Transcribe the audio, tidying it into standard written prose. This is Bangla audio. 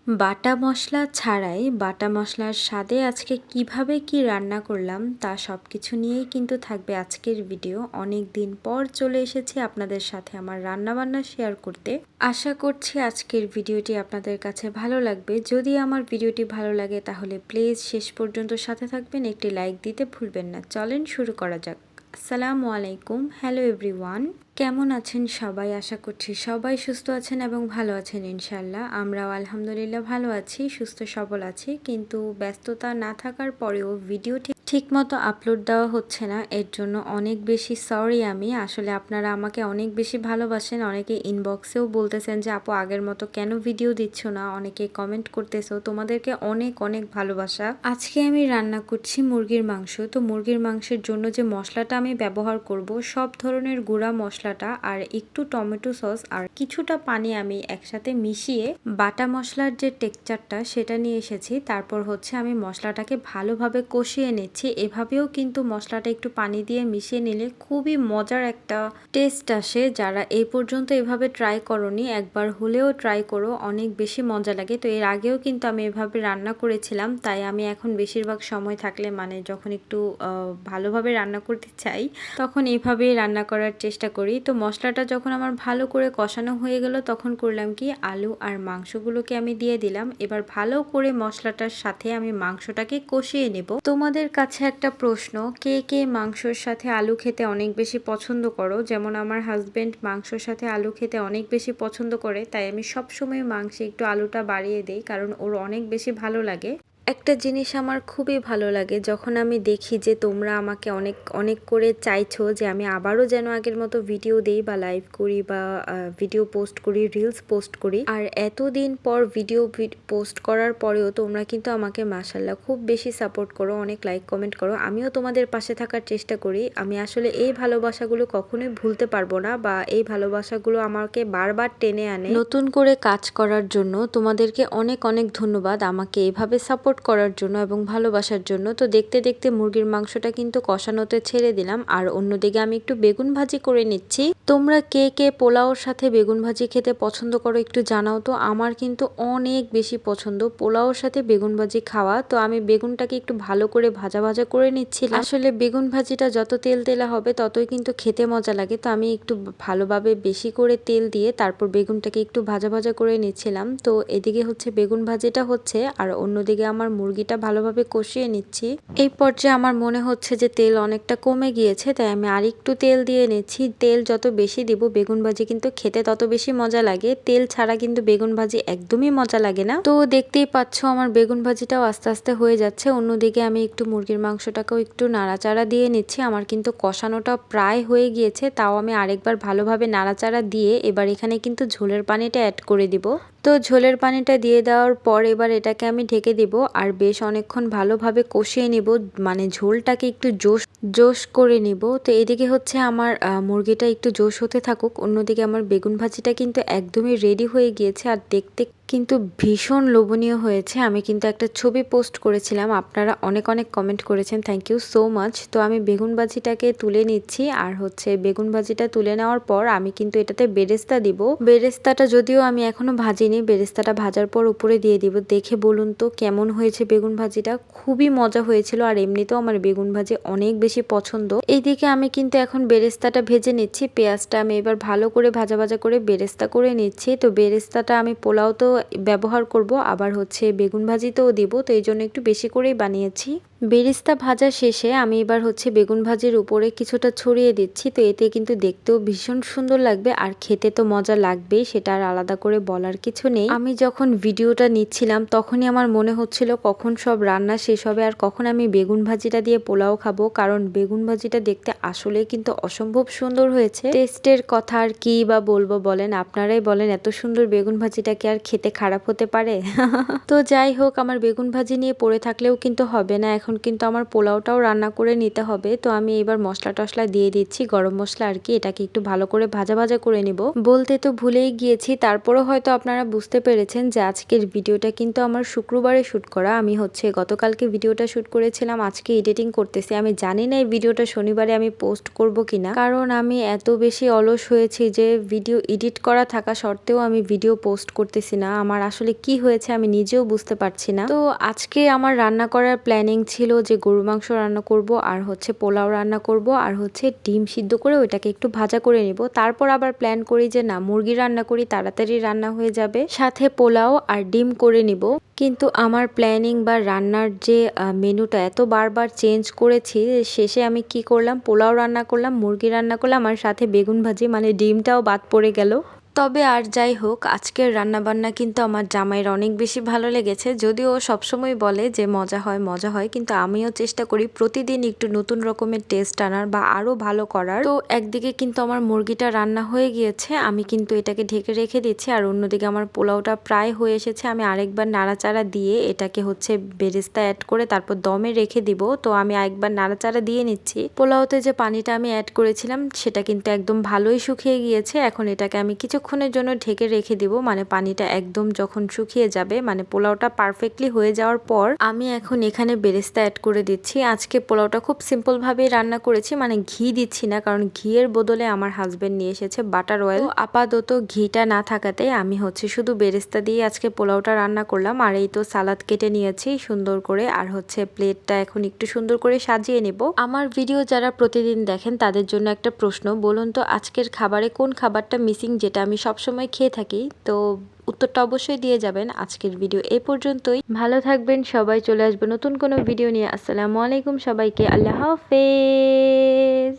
বাটা মশলা ছাড়াই বাটা মশলার স্বাদে আজকে কিভাবে কি রান্না করলাম তা সব কিছু নিয়েই কিন্তু থাকবে আজকের ভিডিও। অনেক দিন পর চলে এসেছি আপনাদের সাথে আমার রান্নাবান্না শেয়ার করতে। আশা করছি আজকের ভিডিওটি আপনাদের কাছে ভালো লাগবে। যদি আমার ভিডিওটি ভালো লাগে তাহলে প্লিজ শেষ পর্যন্ত সাথে থাকবেন, একটি লাইক দিতে ভুলবেন না। চলেন শুরু করা যাক। আসসালামু আলাইকুম, হ্যালো এভরিওয়ান। কেমন আছেন সবাই? আশা করছি সবাই সুস্থ আছেন এবং ভালো আছেন ইনশাল্লাহ। আমরাও আলহামদুলিল্লাহ ভালো আছি, সুস্থ সবল আছি। কিন্তু ব্যস্ততা না থাকার পরেও ভিডিও ঠিকমতো আপলোড দেওয়া হচ্ছে না, এর জন্য অনেক বেশি সরি আমি। আসলে আপনারা আমাকে অনেক বেশি ভালোবাসেন, অনেকে ইনবক্সেও বলতেছেন যে আপু আগের মতো কেন ভিডিও দিচ্ছ না, অনেকে কমেন্ট করতেছো, তোমাদেরকে অনেক অনেক ভালোবাসা। আজকে আমি রান্না করছি মুরগির মাংস। তো মুরগির মাংসের জন্য যে মশলাটা আমি ব্যবহার করব, সব ধরনের গুঁড়া মশলাটা আর একটু টমেটো সস আর কিছুটা পানি আমি একসাথে মিশিয়ে বাটা মশলার যে টেক্সচারটা সেটা নিয়ে এসেছি। তারপর হচ্ছে আমি মশলাটাকে ভালোভাবে কষিয়ে নিচ্ছি। এভাবেও কিন্তু মশলাটা একটু পানি দিয়ে মিশিয়ে নিলে খুবই মজার একটা টেস্ট আসে। যারা এই পর্যন্ত এভাবে ট্রাই করনি, একবার হলেও ট্রাই করো, অনেক বেশি মজা লাগে। তো এর আগেও কিন্তু আমি এভাবে রান্না করেছিলাম, তাই আমি এখন বেশিরভাগ সময় থাকলে মানে যখন একটু ভালোভাবে রান্না করতে চাই তখন এভাবেই রান্না করার চেষ্টা করি। তো মশলাটা যখন আমার ভালো করে কষানো হয়ে গেল তখন করলাম কি, আলু আর মাংসগুলোকে আমি দিয়ে দিলাম। এবার ভালো করে মশলাটার সাথে আমি মাংসটাকে কষিয়ে নেব। তোমাদের কাছে একটা প্রশ্ন, কে কে মাংসর সাথে আলু খেতে অনেক বেশি পছন্দ করো? যেমন আমার হাজবেন্ড মাংসর সাথে আলু খেতে অনেক বেশি পছন্দ করে, তাই আমি সবসময় মাংসে একটু আলুটা বাড়িয়ে দিই, কারণ ওর অনেক বেশি ভালো লাগে। একটা জিনিস আমার খুবই ভালো লাগে, যখন আমি দেখি যে তোমরা আমাকে অনেক অনেক করে চাইছো যে আমি আবারও যেন আগের মতো ভিডিও দেই বা লাইভ করি বা ভিডিও পোস্ট করি, রিলস পোস্ট করি। আর এতদিন পর ভিডিও পোস্ট করার পরেও তোমরা কিন্তু আমাকে মাশাল্লাহ খুব বেশি সাপোর্ট করো, অনেক লাইক কমেন্ট করো। আমিও তোমাদের পাশে থাকার চেষ্টা করি। আমি আসলে এই ভালোবাসাগুলো কখনোই ভুলতে পারবো না, বা এই ভালোবাসাগুলো আমাকে বারবার টেনে আনে নতুন করে কাজ করার জন্য। তোমাদেরকে অনেক অনেক ধন্যবাদ আমাকে এভাবে সাপোর্ট করার জন্য এবং ভালোবাসার জন্য। তো দেখতে দেখতে মুরগির মাংসটা কিন্তু কষানোতে ছেড়ে দিলাম, আর অন্যদিকে আমি একটু বেগুন ভাজি করে নিচ্ছি। তোমরা কে কে পোলাওর সাথে বেগুন ভাজি খেতে পছন্দ করো একটু জানাও তো। আমার কিন্তু অনেক বেশি পছন্দ পোলাওর সাথে বেগুন ভাজি খাওয়া। তো আমি বেগুনটাকে একটু ভালো করে ভাজা ভাজা করে নিচ্ছিলাম। আসলে বেগুন ভাজিটা যত তেল তেলা হবে ততই কিন্তু খেতে মজা লাগে। তো আমি একটু ভালোভাবে বেশি করে তেল দিয়ে তারপর বেগুনটাকে একটু ভাজা ভাজা করে নিচ্ছিলাম। তো এদিকে হচ্ছে বেগুন ভাজিটা হচ্ছে, আর অন্যদিকে আমার মুরগিটা ভালোভাবে কষিয়ে নিচ্ছি। এই পর্যায়ে আমার মনে হচ্ছে যে তেল অনেকটা কমে গিয়েছে, তাই আমি আরেকটু তেল দিয়ে নিচ্ছি। তেল যত বেশি দিব বেগুন ভাজি কিন্তু খেতে তত বেশি মজা লাগে। তেল ছাড়া কিন্তু বেগুন ভাজি একদমই মজা লাগে না। তো দেখতেই পাচ্ছ আমার বেগুন ভাজিটাও আস্তে আস্তে হয়ে যাচ্ছে। অন্যদিকে আমি একটু মুরগির মাংসটাকেও একটু নাড়াচাড়া দিয়ে নিচ্ছি। আমার কিন্তু কষানোটা প্রায় হয়ে গিয়েছে, তাও আমি আরেকবার ভালোভাবে নাড়াচাড়া দিয়ে এবার এখানে কিন্তু ঝোলের পানিটা অ্যাড করে দিব। তো ঝোলের পানিটা দিয়ে দেওয়ার পর এবার এটাকে আমি ঢেকে দিব আর বেশ অনেকক্ষণ ভালোভাবে কষিয়ে নিব, মানে ঝোলটাকে একটু জোশ করে নিব। তো এদিকে হচ্ছে আমার মুরগিটা একটু জোশ হতে থাকুক, অন্যদিকে আমার বেগুন ভাজিটা কিন্তু একদমই রেডি হয়ে গিয়েছে আর দেখতে কিন্তু ভীষণ লোভনীয় হয়েছে। আমি কিন্তু একটা ছবি পোস্ট করেছিলাম, আপনারা অনেক অনেক কমেন্ট করেছেন, থ্যাংক ইউ সো মাচ। তো আমি বেগুন ভাজিটাকে তুলে নিচ্ছি, আর হচ্ছে বেগুন ভাজিটা তুলে নেওয়ার পর আমি কিন্তু এটাতে বেরেস্তা দিব। বেরেস্তাটা যদিও আমি এখনো ভাজিনি, বেরেস্তাটা ভাজার পর উপরে দিয়ে দিব। দেখে বলুন তো কেমন হয়েছে বেগুন ভাজিটা? খুবই মজা হয়েছিল, আর এমনিতেও আমার বেগুন ভাজি অনেক বেশি পছন্দ। এইদিকে আমি কিন্তু এখন বেরেস্তাটা ভেজে নিচ্ছি। পেঁয়াজটা আমি এবার ভালো করে ভাজা ভাজা করে বেরেস্তা করে নিচ্ছি। তো বেরেস্তাটা আমি পোলাও তো ব্যবহার করব, আবার হচ্ছে বেগুন ভাজিতেও দিব, তো এই জন্য একটু বেশি করেই বানিয়েছি। বেরেস্তা ভাজা শেষে আমি এবার হচ্ছে বেগুন ভাজির উপরে কিছুটা ছড়িয়ে দিচ্ছি। তো এতে কিন্তু দেখতেও ভীষণ সুন্দর লাগবে আর খেতে তো মজা লাগবেই, সেটা আর আলাদা করে বলার কিছু নেই। আমি যখন ভিডিওটা নিচ্ছিলাম তখনই আমার মনে হচ্ছিল কখন সব রান্না শেষ হবে আর কখন আমি বেগুন ভাজিটা দিয়ে পোলাও খাবো, কারণ বেগুন ভাজিটা দেখতে আসলে কিন্তু অসম্ভব সুন্দর হয়েছে। টেস্টের কথা আর কি বা বলবো বলেন, আপনারাই বলেন, এত সুন্দর বেগুন ভাজিটা কি আর খেতে খারাপ হতে পারে? তো যাই হোক, আমার বেগুন ভাজি নিয়ে পড়ে থাকলেও কিন্তু হবে না, এখন এখন কিন্তু আমার পোলাওটাও রান্না করে নিতে হবে। তো আমি এবার মশলা টশলা দিয়ে দিচ্ছি, গরম মশলা আর কি। এটাকে একটু ভালো করে ভাজা ভাজা করে নিব। বলতে তো ভুলেই গিয়েছি, তারপরেও হয়তো আপনারা বুঝতে পেরেছেন যে আজকের ভিডিওটা কিন্তু আমার শুক্রবারে শ্যুট করা। আমি গতকালকে ভিডিওটা শ্যুট করেছিলাম, আজকে এডিটিং করতেছি। আমি জানি না এই ভিডিওটা শনিবারে আমি পোস্ট করব কিনা, কারণ আমি এত বেশি অলস হয়েছি যে ভিডিও এডিট করা থাকা সত্ত্বেও আমি ভিডিও পোস্ট করতেছি না। আমার আসলে কি হয়েছে আমি নিজেও বুঝতে পারছি না। তো আজকে আমার রান্না করার প্ল্যানিং ছিল যে গরু মাংস রান্না করব, আর পোলাও রান্না করব, আর ডিম সিদ্ধ করে ওইটাকে একটু ভাজা করে নিব। তারপর আবার প্ল্যান করি যে না, মুরগি রান্না করি, তাড়াতাড়ি রান্না হয়ে যাবে, সাথে পোলাও আর ডিম করে নিব। কিন্তু আমার প্ল্যানিং বা রান্নার যে মেনুটা এত বারবার চেঞ্জ করেছি, শেষে আমি কি করলাম, পোলাও রান্না করলাম, মুরগি রান্না করলাম, আর সাথে বেগুন ভাজি, মানে ডিমটাও বাদ পড়ে গেল। তবে আর যাই হোক, আজকের রান্নাবান্না কিন্তু আমার জামাইয়ের অনেক বেশি ভালো লেগেছে। যদিও সবসময় বলে যে মজা হয় মজা হয়, কিন্তু আমিও চেষ্টা করি প্রতিদিন একটু নতুন রকমের টেস্ট আনার বা আরও ভালো করার। তো একদিকে কিন্তু আমার মুরগিটা রান্না হয়ে গিয়েছে, আমি কিন্তু এটাকে ঢেকে রেখে দিচ্ছি, আর অন্যদিকে আমার পোলাওটা প্রায় হয়ে এসেছে। আমি আরেকবার নাড়াচাড়া দিয়ে এটাকে বেরেস্তা অ্যাড করে তারপর দমে রেখে দিব। তো আমি আরেকবার নাড়াচাড়া দিয়ে নিচ্ছি। পোলাওতে যে পানিটা আমি অ্যাড করেছিলাম সেটা কিন্তু একদম ভালোই শুকিয়ে গিয়েছে। এখন এটাকে আমি কিছুক্ষণের জন্য ঢেকে রেখে দিব, মানে পানিটা একদম যখন শুকিয়ে যাবে, মানে পোলাওটা পারফেক্টলি হয়ে যাওয়ার পর আমি এখন এখানে বেরেস্তা অ্যাড করে দিচ্ছি। আজকে পোলাওটা খুব সিম্পল ভাবেই রান্না করেছি, মানে ঘি দিচ্ছি না, কারণ ঘিয়ের বদলে আমার হাজবেন্ড নিয়ে এসেছে বাটার অয়েল। আপাতত ঘিটা না থাকাতে আমি শুধু বেরেস্তা দিয়ে আজকে পোলাওটা রান্না করলাম। আর এই তো সালাদ কেটে নিয়েছি সুন্দর করে, আর প্লেটটা এখন একটু সুন্দর করে সাজিয়ে নেব। আমার ভিডিও যারা প্রতিদিন দেখেন তাদের জন্য একটা প্রশ্ন, বলুন তো আজকের খাবারে কোন খাবারটা মিসিং, যেটা আমি সবসময় খেয়ে থাকি? তো উত্তরটা অবশ্যই দিয়ে যাবেন। আজকের ভিডিও এই পর্যন্তই, ভালো থাকবেন সবাই, চলে আসবে নতুন কোনো ভিডিও নিয়ে। আসসালামু আলাইকুম সবাইকে, আল্লাহ হাফেজ।